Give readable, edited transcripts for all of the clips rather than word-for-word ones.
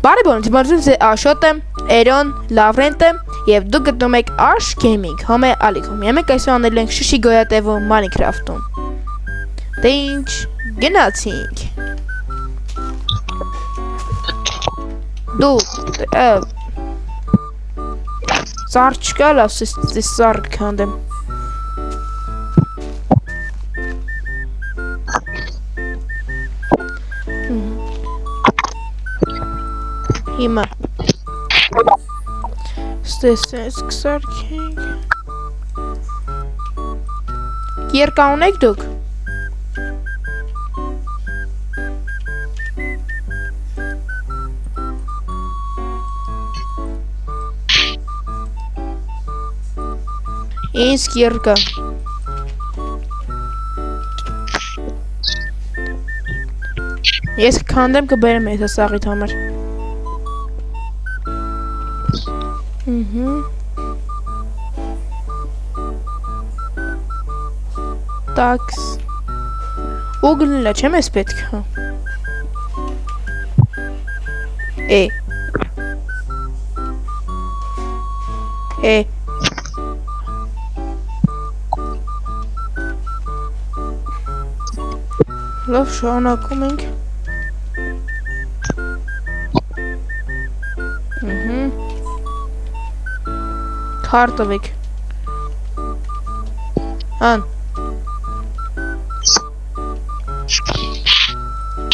Բարի բան, դիմացուց է Աշոտը, Էրոն, Լավրենտը եւ դուք գտնում եք Ash Gaming, հոմ է Ալիքում։ Մենք այսօր անել ենք Շշի գոյատևում Minecraft-ում։ Դե ինչ, գնացինք։ Դու Սար չկա, լավ, սար քանդեմ։ Հիմա ստեսես կսարքենք։ Երկա ունեք դուք։ Ինձ երկա։ Ես քանդեմ կբերեմ ես սաղիթ համար։ Տաքս ուգլնիլա չեմ ես պետք լավ շարունակում ենք քարտովիկ Ան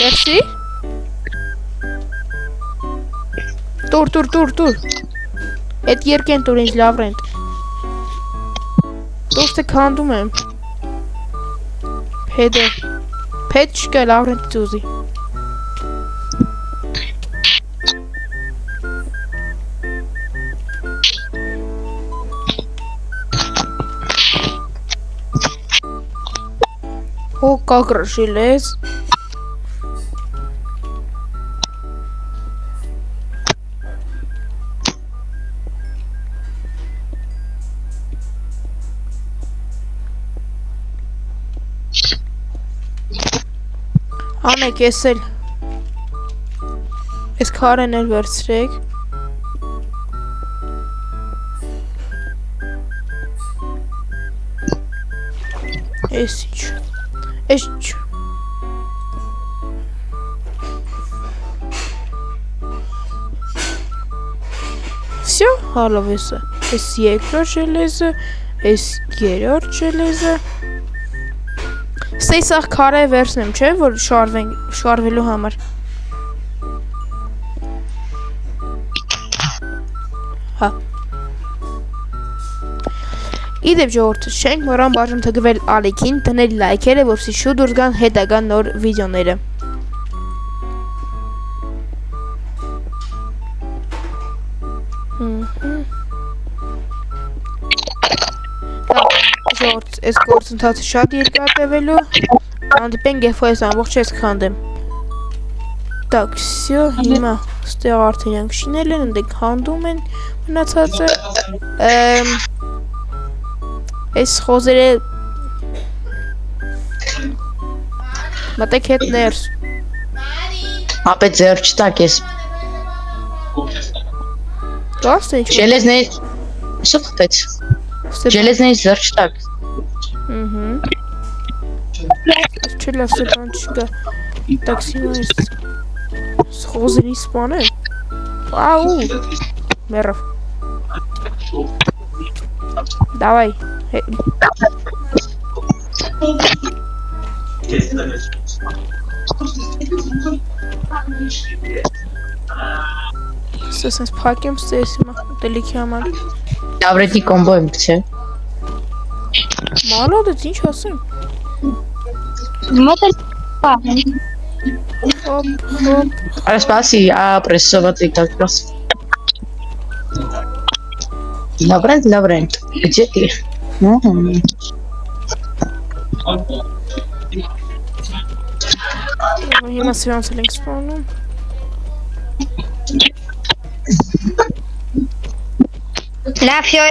Merci Տուր Էդ երկեն տուր ինձ Լավրենտ Դոստը քանդում եմ Փեդը Փեդ չկա Լավրենտ ծուզի О, как желез. Անը կեսել Ես քարեն էլ վերցրեք Ես ինչ Всё, հալով եսը Ես երկրորդ ժելեզը Ես երրորդ ժելեզը Ստե սաղ քարը վերցնեմ, չէ, որ շարվելու համար Հա Իդեպ ժողովուրդ, չենք մոռան բաժան թգվել ալիքին, դնել լայքերը, որպեսզի շուտ դուրս գան հետագա նոր վիդեոները Ժողովուրդ, այս գործընթացը շատ երկարատևելու Հանդիպենք երբ որ ես ամբողջ ես քանդեմ Так, всё, հիմա ստեղ արդեն իրանք շինել են, ընդենք հանդում են մնացածը Այս խոզերը Մտեք հետ ներս Ապե ձեր չտակ ես Կաստ ինչ Ժելեզներից Շո խտեց Ժելեզներից ձեր չտակ Չէ լավ սեպան չկա Տաքսիմա ես խոզերի սպան է Աու Մերով Давай Սեսնս պակեմ ստեսիմա դելիքի համար Լավրետի կոմբո եմ չէ Մալոդեց ինչ ասեմ Մոտել Ahora spasi a прессовать так раз. Лаврент, где ты? Հիմա սրանցել ենք սպանում Լավ շոյ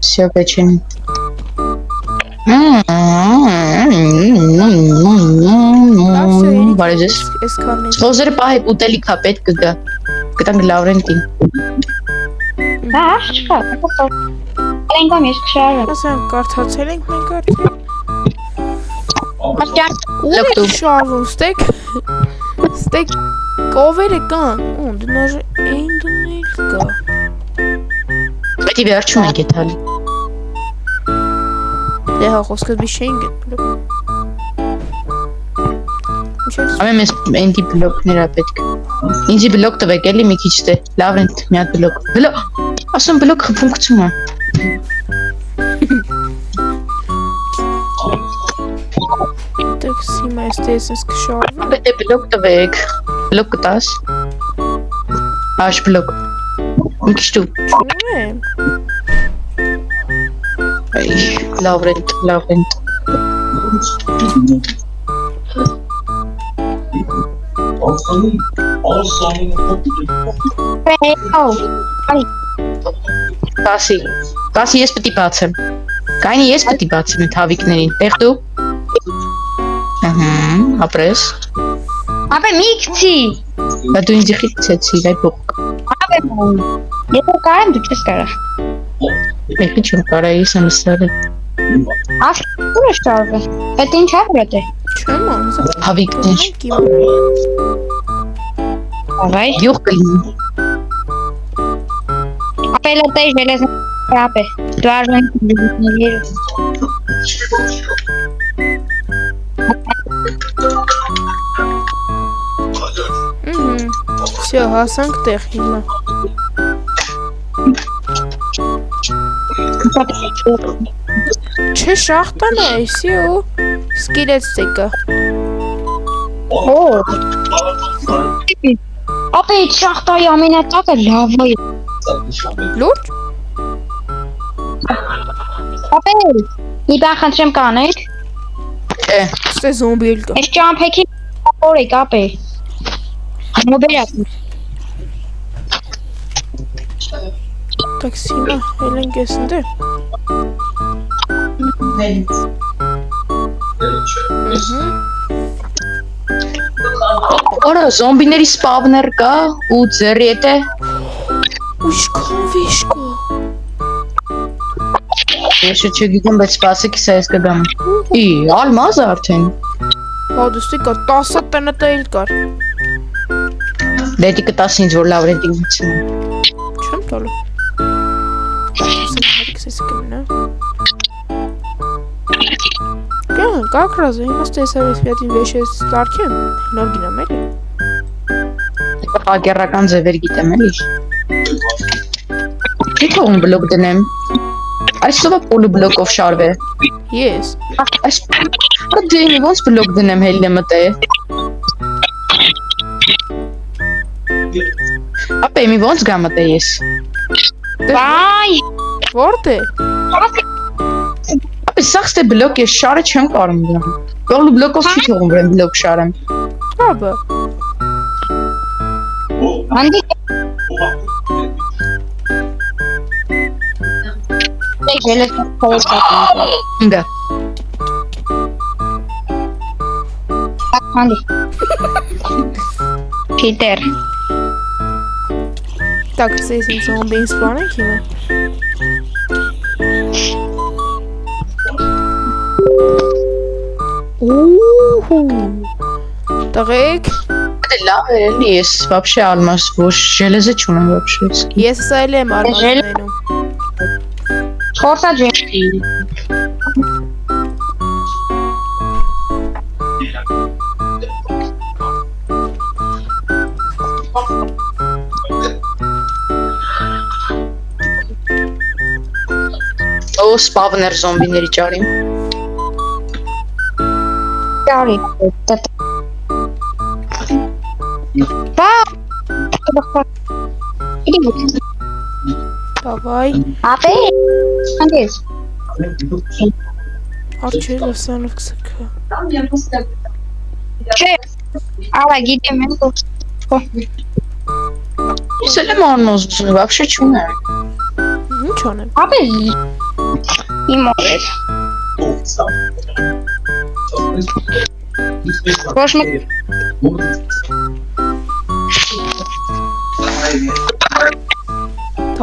Всё печень. What is this? այսքան է։ Սխոզերը պահեք ուտելիքա պետք կգա։ Կտանք Լավրենտին։ Հա, չկա։ Անկամ ես քշարը։ Ասենք կարդացել ենք մենք արդեն։ Աշտյան։ Ուր է շարվում, ստեկ կովերը կան։ Ու դնաժ այն դնել կա։ Պետք է վերջում ենք եթալի։ Դե հա խոսքը մի չէին գտնում։ Ամեն մեզ էնդի բլոկներ է պետք։ Ինձի բլոկ տվեք էլի մի քիչ դե։ Լավրենտ մի հատ բլոկ։ Ասում բլոկ ֆունկցիոն է։ Так հիմա էստես կշարվում։ Պետք է բլոկ տվեք։ Բլոկ կտաս։ Աշ բլոկ։ Մի քիչ դու։ Չունեմ։ Այ Լավրենտ։ Կասի ես պետք է բացեմ։ Կայնի ես պետք է բացեմ այդ հավիկներին։ Տեղ դու։ Ապրես։ Ապե միքցի։ Բա դու ինձ խիցեցի, այ փոք։ Ապե ես կարամ դու չես կարա։ Մենք չեմ կարա ես ամսարը։ Աշ, դու ես կարա։ Այդ ինչ է բրատե։ Չեմ անձը։ Հավիկներ։ Ավայ։ Յուղ կլինի։ Ապե լատե ժելեզն ապե։ Դու արժան դիվիներ։ Всё, հասանք տեղ հիմա։ Չէ շախտան է, всё։ Սկիրեցիկը։ Օ։ Ապե շախտայի ամենատակը լավ է։ Լուրջ։ Ապե մի բան խնդրեմ կանեք։ Ստե զոմբի էլ կա։ Այս ճամփեքի օրեք ապե։ Մոբիլյա։ Так հիմա ելենք ես ընդ։ Օրա զոմբիների սպավներ կա ու ձեր եթե Ուշքան վիշկո։ ես չգիտեմ բայց սպասեք սա ես կգամ։ Ի ալմազ արդեն։ Հադուստի կար 10 տնը էլ կար։ Դետի կտաս ինձ որ Լավրենտին գցեմ։ Չեմ տալու։ Սա կմնա։ Կա, как раз հիմա ստեսավես վյատին վեշես ստարքեմ, նոր գինամ էլի։ Հակերական ձևեր գիտեմ էլի։ Ինչ թողում բլոկ դնեմ։ Այսովա պոլու բլոկով շարվե։ Ես։ Այս դենի ոնց բլոկ դնեմ հելնե մտե։ Ապե մի ոնց գա մտե ես։ Վայ։ Որտե։ Ապե սաղ ստե բլոկ ես շարը չեմ կարում դրամ։ Պոլու բլոկով չի թողում վրեմ բլոկ շարեմ։ Հաբա։ Անդի։ Ժելեզն փոստա։ Ինգա։ Անդի։ Պիտեր։ Так, здесь зомби спавнենք հիմա։ Տղեկ։ Դե լավ է էլի ես вообще ալմաս ոչ ժելեզը չունեմ вообще։ Ես սա էլ եմ արմատներում։ Խորսա ջեն։ Օ սպավներ զոմբիների ճարին։ Ճարի։ Բա։ Давай։ Ապե։ Անդես։ Արջել ասանով կսկա։ Չէ։ Արա գիտեմ եմ։ Ես էլ եմ անոզ вообще չունեմ։ Ինչ անեմ։ Ապե։ Իմ օրեր։ Ոչ մեկ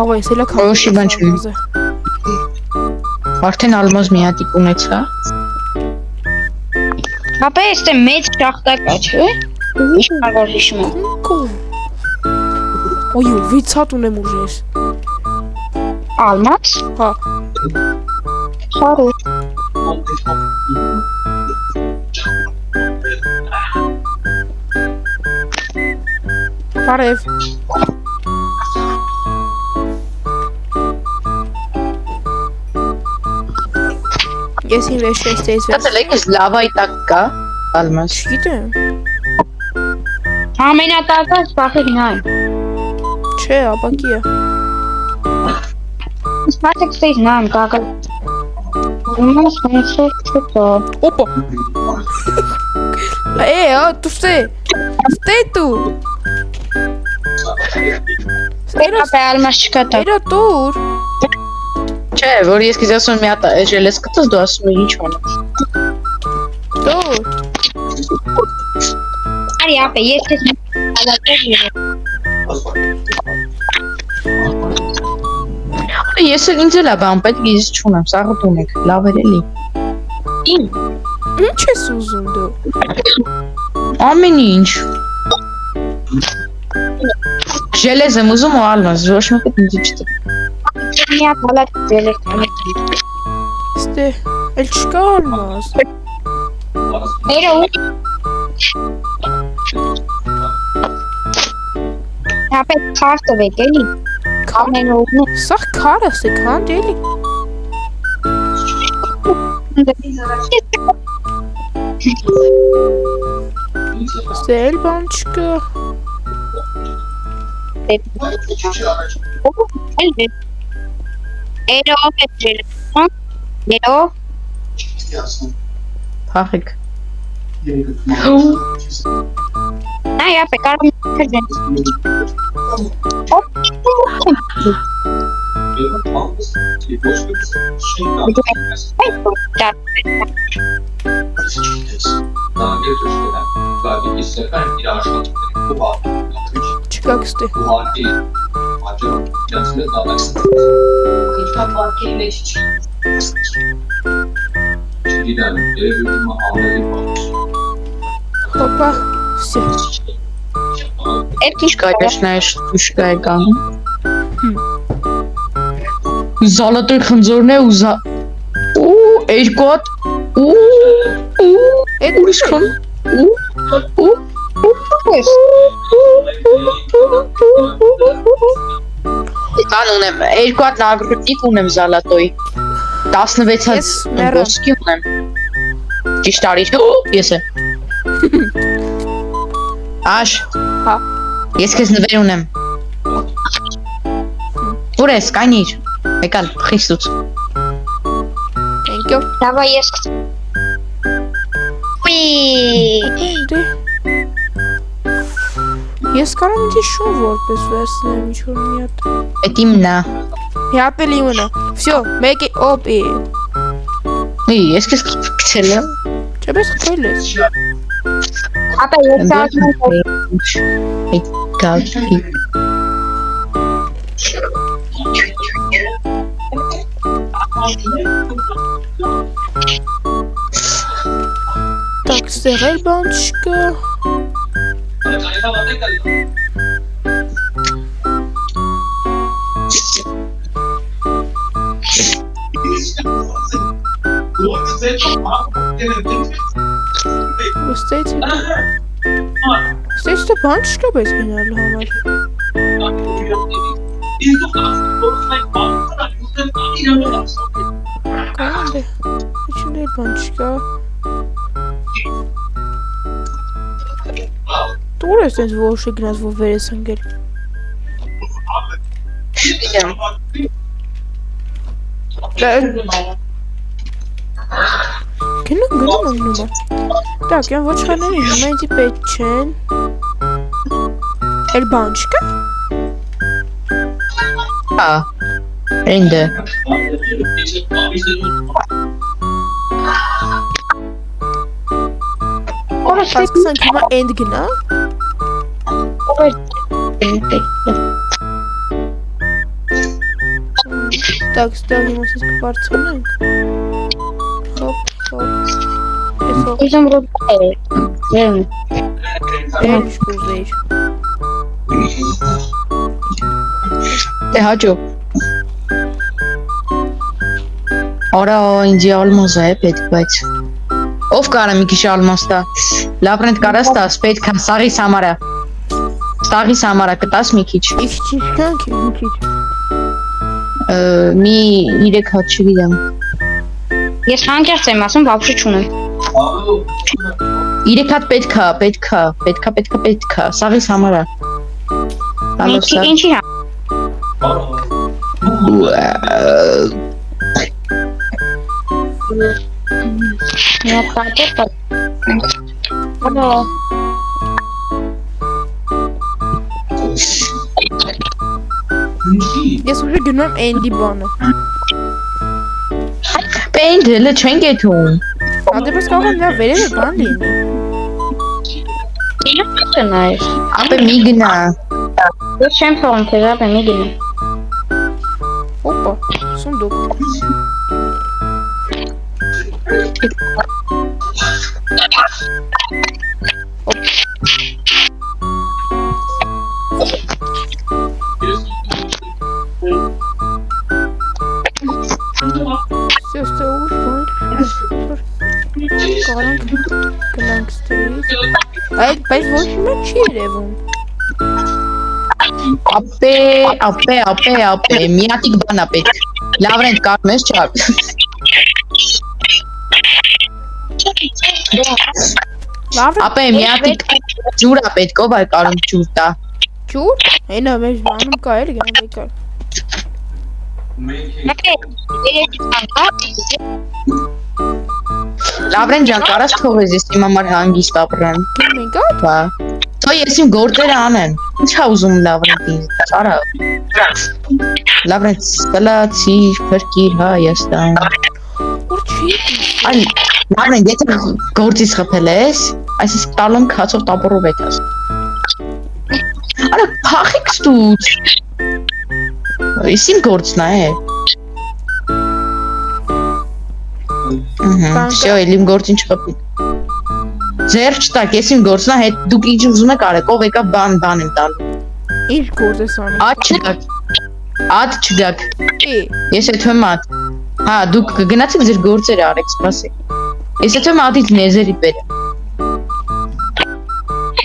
Աղա, ես էլա Որոշի բան չունի։ Արդեն ալմազ մի հատիկ ունեցա։ Ապա էստե մեծ շախտա կա, չէ՞։ Իշմար որ հիշում եմ։ Կոմ։ Ոյ, 6 հատ ունեմ ուժ։ Ալմաց։ Հա։ Հարուստ։ Բարև։ Ես իմ վեշեստեից Դատել եք ես լավայի տակ կա, ալմազ։ Չգիտեմ։ Ամենատակած բախի նայ։ Չէ, ապակի է։ Смотрите, ты знаем, как у нас все что-то. Опа. А, ты что? Стой тут. Ապա ալմաս չկա։ Էրա դուր։ Չէ, որ ես քեզ ասում եմ մի հատ ժելես կտած դու ասում ես ինչ ունես։ Դուր։ Արի ապա ես քեզ ալատել Ես էլ ինձ էլ է բան պետք է ես չունեմ, սաղը տուն եք, լավ էր էլի։ Ինչ ես ուզում դու։ Ամեն ինչ։ Ժելեզ եմ ուզում ու ալմազ, ոչ մեկը ինձ չտա։ Մի հատ ալատել եմ։ Ստե, էլ չկա ալմազ։ Էրո։ Ապա քարտը վեք էլի։ Ամեն օգնը։ Սա քարը է, քանդ էլի։ Ստե էլ բան չկա։ Էրո պետրել։ Էրո։ Փախեք։ Այ ապա կարող եմ Չկա կստե։ Հոպա, всё։ Էդ ինչ Конечно, շտուշկա է կանում։ Զալատոյ խնձորն է ու երկու հատ Էդ ուրիշ խն Բան ունեմ, երկու հատ նագրուտիկ ունեմ զալատոյ 16 հատ Ես մեռա։ ոսկի ունեմ Ճիշտ արիր, ես է Աշ, Հա։ ես քեզ նվեր ունեմ Ուր ես, կանիր, եկալ, խիստուց Thank you։ Դավա ես Ուի Դե։ Ես կարող եմ դի շուն որպես վերցնեմ ինչ-որ մի հատ։ Էդ իմն է Մի հատ էլ իմն է։ Всё, make it up։ Ես քեզ քցել եմ Չէ՞ բես խփել ես։ Ապա ես ասում եմ Եկալ, Так, ստեղ էլ բան չկա։ Ստեյց Ստեյց բան չկա բայց գնալու համար։ Կանդ է։ Ինչ էլ բան չկա։ Դու ես տենց որոշի գնաց որ վեր ես ընկել։ Գնում անգնում։ Так, я ոչխարների հիմա ինձի պետք չեն։ Էլ բան չկա։ Հա, ինձ Հասկացանք հիմա end գնա։ Так, ստեղ հիմա ցես կբարձրանանք։ Հոպ, հոպ։ Էսո Իզում ռոպ է։ Եմ։ էլի կուզեիր։ Դե հաջող։ Արա ինձ ալմոզ է պետք, բայց ով կարա մի քիչ ալմոզ տա։ Լավրենտ կարաս տաս, պետք է սաղիս համարա։ Սաղիս համարա կտաս մի քիչ։ Ինչ չիքանք, ինչ։ Մի 3 հատ չգիտեմ։ Ես հանկարծ եմ ասում, բաբշի չունեմ։ 3 հատ պետքա, սաղիս համարա։ Ինչի հա։ Մի հատ Ալո։ Ես ուժը գնում եմ Էնդի բանը։ Պենդելը չեն գեթում։ Ադեպս կարող եմ նրա վերևը բան լինի։ Ինչ կնայ։ Ապե մի գնա։ Ես չեմ թողում քեզ, ապա մի գնա։ Օպա, սունդուկ։ Все, уж Կարանք գնանք ստերից։ Բայց ոչ մի չի երևում։ Ապե, միատիկ բան է պետք։ Լավրենտ կարում ես չար։ Լավ է։ Ապե միատիկ ջուր է պետք, ով է կարում ջուր տա։ Ջուր։ Այնա մեր բանում կա էլ գան եկա։ Լավրենտ ջան, կարաս թողես ես իմ համար հանգիստ ապրեմ։ Մենք ա։ Բա։ Թող ես իմ գործերը անեմ։ Ինչ ա ուզում Լավրենտ ինձ։ Արա։ Լավրենտ սլացի փրկիր Հայաստան։ Որ չի։ Այ Լավրենտ եթե գործից խփել ես, այսինքն տալում քացով տապորով եթաս։ Արա փախիկ ստուց։ Ես իմ գործն է։ Всё, իմ գործին չխփի։ Ձեր չտակ, ես իմ գործն է, հետ դուք ինչ ուզում եք արեք, ով եկա բան եմ տալու։ Ինչ գործ ես անում։ Ատ չգաք։ Է։ Ես եթե մատ։ Հա, դուք գնացիք ձեր գործերը արեք, սպասեք։ Ես եթե մատից նեզերի բերեմ։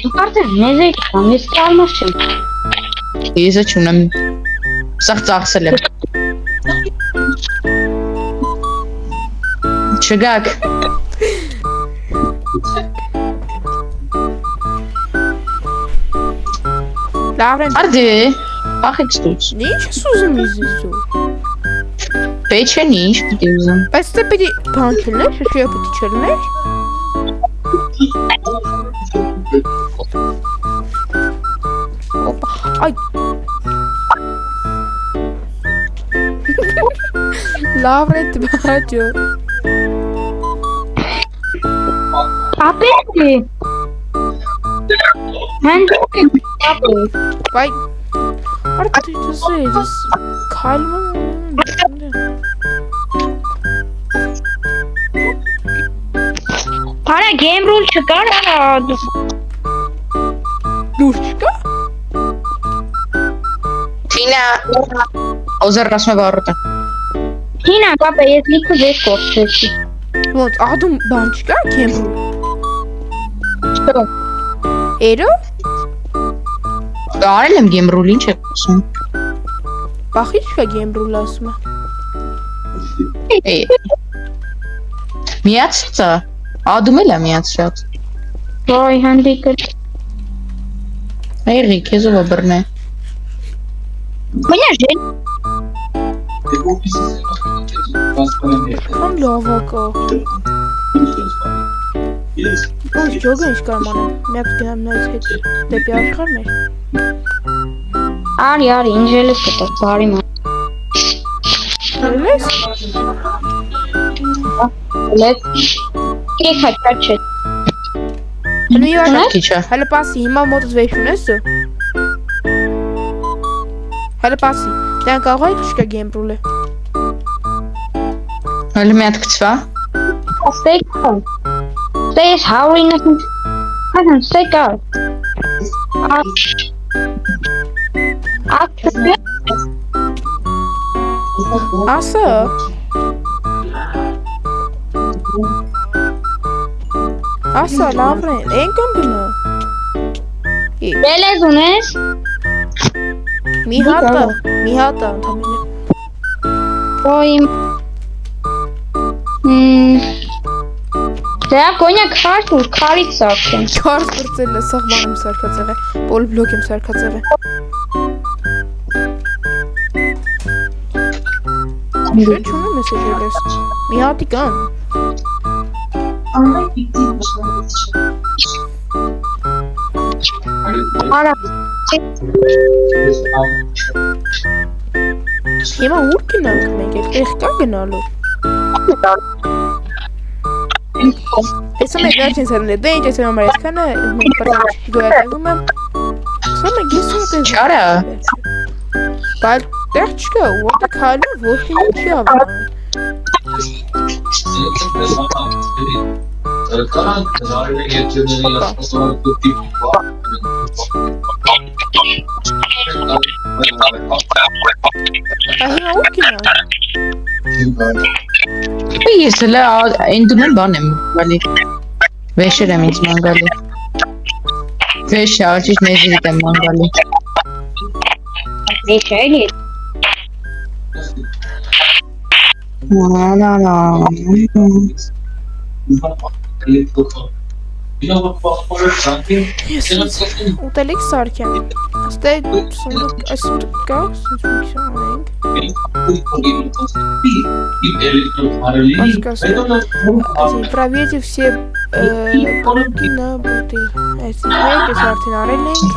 Դու արդեն մեզ եկան, ես կալմաս չեմ։ Ես չունեմ։ Սաղ ծախսել եմ։ Չգաք։ Լավրենտ։ Արդի, փախեք ստուց։ Ինչ ես ուզում իզու։ Պետք է ինչ պիտի ուզում։ Բայց դե պիտի բան չլներ, շշիա պիտի չլներ։ Օպա, այ։ Լավրենտ բաճո։ Ապետի։ Հենց ապետի։ Վայ։ Արդ դու քայլում Արա գեյմ ռուլ չկար, դուր չկա։ Թինա, օզեր ասում է վառուտը։ Թինա, կապը ես լիքը վեց կործեցի։ Ոնց, ադում բան չկա, կեմրու։ Չկա։ Էրո։ Արել եմ գեմրուլ, ինչ եք ասում։ Բախի չկա գեմրուլ ասում է։ Միացա, ադում էլ է միացրած։ Ոյ, հանդիկը։ Այրի, քեզով է բրնե։ Մենյա ժեն։ Քան լավակա։ Ոնց ջոգը ինչ կարամ անեմ, միակ գնամ նայից հետ դեպի աշխար մեր։ Արի, ինչ ես կտար, բարի ման։ Լես։ Լես։ Երեք հաճար չէ։ Հնի վարը, Քիչ է։ հələ պասի, հիմա մոտս վեշ ունես դու։ Հələ պասի, դեն կարող է չկա գեմրուլ է։ Հələ մի հատ գծվա։ Steak. Stay is howling at me. I can steak out. Ասա։ Ասա լավրեն, ենքան գնա։ Belez unes. Մի հատա, ընդամենը։ Oyim. Դրա կոնյակ խարտ ու քարից սարքեն։ Չարս բրծել է, սաղմանում սարկացել է, պոլբլոկ եմ սարկացել է։ Չէ, չունեմ ես էջել ես, մի հատի կան։ Արա, Հիմա ուր գնանք մենք, էլ կա գնալու։ Եսա մեկ վերջին սարուն է, դե ինչ ես համար ես կանը, մենք պրտանչ գոյատեղում եմ։ Սա մեկ ես սոտ ես։ Չարա։ Բայց տեղ չկա, որտը քայլում ոչ մի չի ավան։ Հիմա ուր գնանք։ Ես հələ ընդում եմ բան եմ գալի։ Վեշեր եմ ինձ ման գալի։ Վեշը արջից մեզիրիտ եմ ման գալի։ Էլի։ Ես ուտելիք սարքեմ։ Աստե սունդուկ, այս սունդուկ կա, սունդուկ շանենք։ Проверьте все продукты на бутыль. Если вы արդեն արել ենք։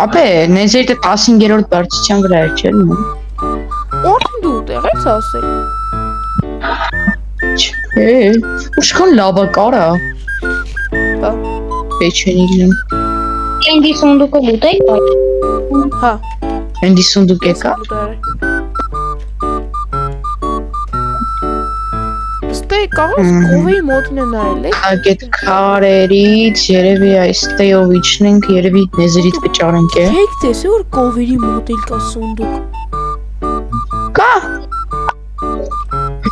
Ապե, նեզերիտը 15-րդ բարձրության վրա էր, չէ՞։ Արդեն դու ուտեղ ես ասել։ Չէ, ուշքան լավ է կարա։ Հա։ Պեչենիլն։ Էնդի սունդուկը ուտեք։ Հա։ Էնդի սունդուկ եկա։ Ստե կաղաս կովեի մոտին է նայել եք։ Այդ քարերից երևի այս տեով իջնենք, երևի նեզերիտ կճարենք է։ Եկ տեսե որ կովերի մոտիլ կա սունդուկ։ Կա։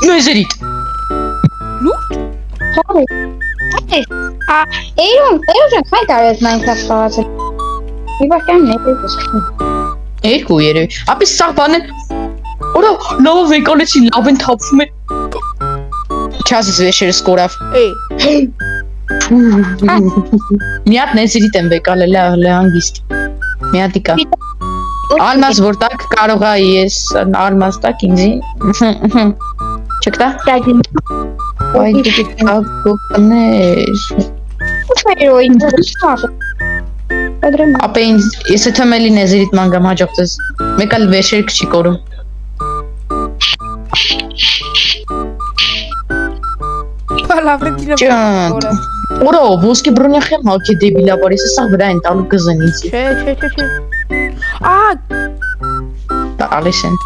Նեզերիտ։ Լուրջ։ Հորի։ Էյրոն քայլ կարես Minecraft խաղացել։ Իվական նետես։ Երկու երևի։ Ապի սաղ բանը։ Օրա լավ վեկալեցի, լավ են թափվում է։ Չասես վեշերս կորավ։ Էй։ Մի հատ նեզերիտ եմ վեկալել, հանգիստ։ Մի հատի կա։ Ալմազ որ տակ կարող է ես ալմազ տակ ինձի։ Չկտա։ Այ դու կողներ։ Էյրոին։ Ապա ինձ ես թեմ էլի նեզերիտ մանգամ հաջողտես։ Մեկ էլ վեշեր քչի կորում։ Լավրենտինը Ջան։ Օրա ոսկե բրոնյախ եմ հալքի դեբիլա բարի սա վրա են տալու կզեն ինձ։ Չէ։ Ա Տալիս են։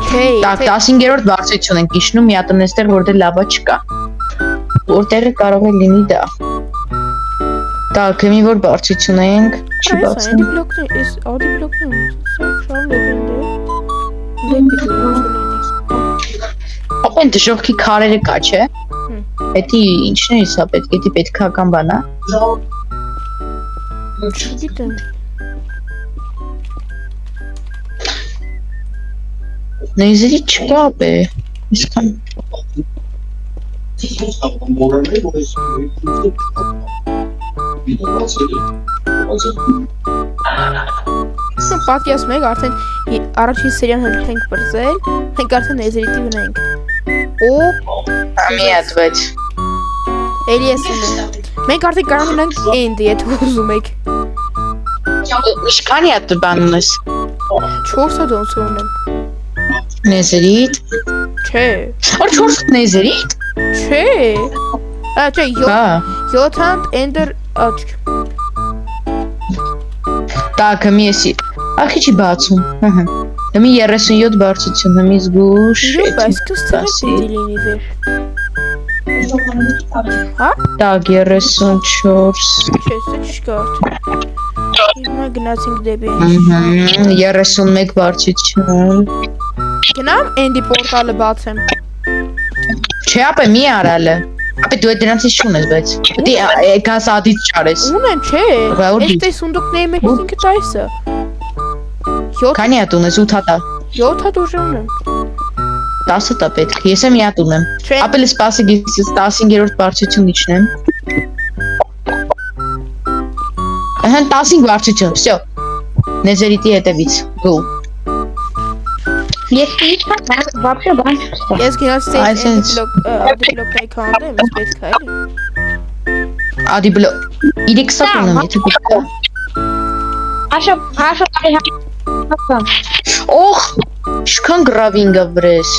Չէ։ Տակ 15-րդ բարձրություն ենք իջնում, մի հատ նստեր որտեղ լավա չկա։ Որտեղը կարող է լինի դա։ Так, մի որ բարձրություն ենք, չի բացում։ Այնի բլոկն է, աուդի բլոկն է։ Սա շարժ դեպենդե։ Դեպի Ապա այն դժողքի քարերը կա, չէ։ Էդի ինչն է սա պետք է պետքական բան է։ Չգիտեմ։ Նեզերի չկա ապե։ Իսկան։ Պատկերացնում եք արդեն առաջին սերիան ենք բրծել, մենք արդեն նեզերիտի վրա ենք։ Օ, Մի հատ բայց։ էլի ես ունեմ։ Մենք արդեն կարող ենք էնդի, եթե ուզում եք։ Ինչքանի հատ բան ունես։ 4 հատ ոնց ունեմ։ Նեզերիտ։ Չէ։ Որ 4 նեզերիտ։ Չէ։ Չէ, 7 հատ էնդեր աչք։ Так, մի էսի։ Ախի չի բացում։ Հիմի 37 բարձություն, հիմի զգուշ։ Յոպ, այս կստերը պիտի լինի վեր։ Հա? Так, 34։ Չէ, սա չկա արդեն։ Հիմա գնացինք դեպի։ 31 բարձություն։ Գնամ Էնդի պորտալը բացեմ։ Չէ, ապե մի արալը։ Ապե դու դրանից չունես, բայց դի եկաս ադից չարես։ Ունեմ, չէ։ Este սունդուկների մեջ ինքը տայսը։ 7 Քանի հատ ունես 8 հատ։ 7 հատ ուժ ունեմ։ 10 հատ պետք։ Ես եմ մի հատ ունեմ։ Չէ։ Ապե սպասի գիսես 15-րդ բարձություն իջնեմ։ Ահա 15 բարձություն, всё։ Նեզերիտի հետևից։ Go։ Ես իհարկե вообще բան չկա։ Ես գնացի Այսինքն- դիպլոկտայի քանդեմ, ես պետք է էլի։ Ադի բլո։ 3 սատ ունեմ, եթե պետք է։ Աշա Օխ, շքան գրավինգա վրես։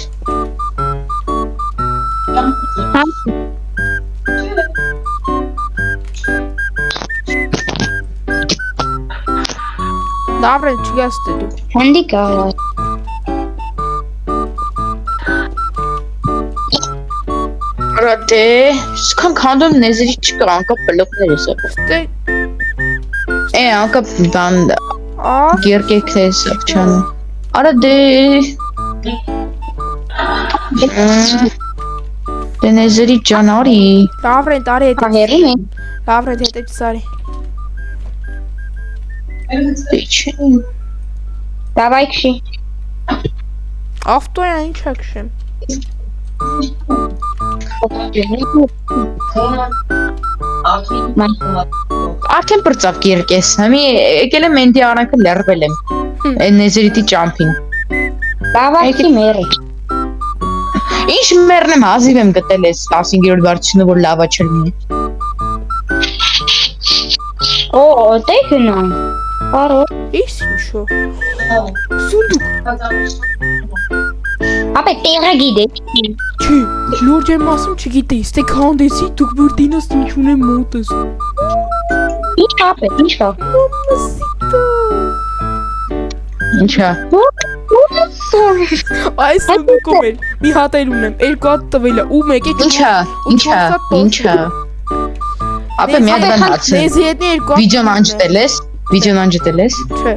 Լավ են չգաստե դու։ հանդի կա։ Արա դե, շքան քանդում նեզերի չկա, անկա բլոկներս է։ Ստե Անկա բան ա գերկեքներս է չան։ Արա դե։ Դե նեզերի ջան արի։ լավ են տարի հետ։ Հերի մենք։ Լավ են հետ ծարի։ Դե չէ։ Давай քշի։ Ավտոյա ինչ է քշեմ։ Արդեն բրծավ գերկես։ Հիմի եկել եմ էնդի արանքը լերվել եմ։ Այն նեզերիտի ճամփին։ Давай քշի մերի։ Ինչ մեռնեմ հազիվ եմ գտել ես 15-րդ բարձությունը որ լավա չլինի։ Օ, տեքնո։ Արո։ Ის ինչո։ Սունդուկ։ Ապե տեղը գիտես։ Չի, լուրջ եմ ասում չգիտեի, ստե քանդեցի դուք բրդինոս ինչ ունեմ մոտս։ Ինչ ապե, ինչ կա։ Մամասիտա։ Ինչա։ Այս սունդուկում էլ մի հատ էլ ունեմ, երկու հատ տվել է ու մեկ է Ինչա։ Ապա մի հատ բան հացը։ Նեզի հետ երկու հատ։ Վիդեոն անջտել ես։ Չէ։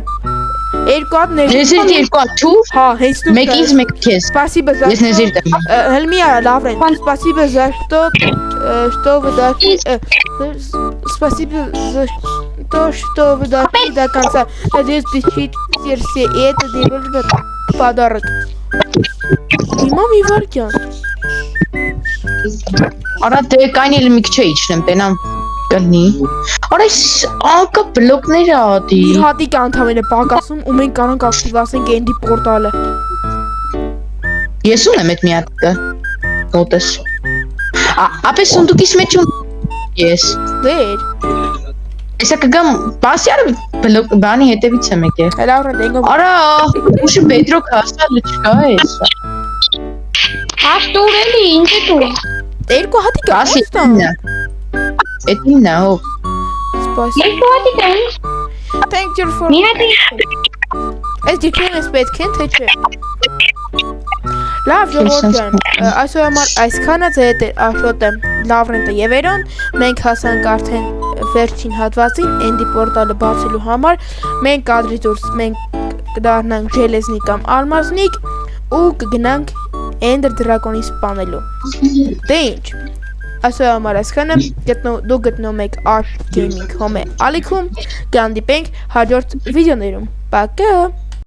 Երկու հատ Նեզերիտի երկու հատ թու։ Հա, հենց դու։ Մեկ ինձ, մեկ քեզ։ Спасибо за. Ես նեզերիտ եմ։ Հելմիա, լավ են։ Спасибо за что вы дошли. Спасибо за то, что вы дошли до конца. Надеюсь, включите все, и это делает подарок. Имам Иваркян. Արա դե կային էլ մի քիչ իջնեմ, տենամ կնի։ Արա անկա բլոկներ ադի։ Մի հատիկ անդամեն է պակասում ու մենք կարանք ակտիվացնենք Էնդի պորտալը։ Ես ունեմ այդ մի հատը։ Մոտես։ Ապե սունդուկիս մեջ ես։ Դեր։ Էսա կգամ բասյարը բլոկ բանի հետևից եմ եկել։ Հելավրը դենգով։ Արա ուշը բեդրոք հասալ չկա էս։ Աշտուրելի, ինչ է դու։ Երկու հատիկ Ասի աստան։ նա։ Էդ իննա ով։ Спасибо. Երկու հատի տենց։ Thank you for. Մի հատի։ Այս դիքեն էս պետք են թե չէ։ Լավ ժողովուրդ ջան, այսօր համար այսքանը ձեզ աշոտը լավրենտը եւ երոն մենք հասանք արդեն վերջին հատվածին Էնդի պորտալը բացելու համար մենք կադրի դուրս մենք կդառնանք ժելեզնի կամ ալմազնիկ ու կգնանք Էնդեր դրակոնի սպանելու։ Դե ինչ այսօր համար այսքանը դու գտնում եք Art Gaming Home Ալիքում կհանդիպենք հաջորդ վիդեոներում։ Пока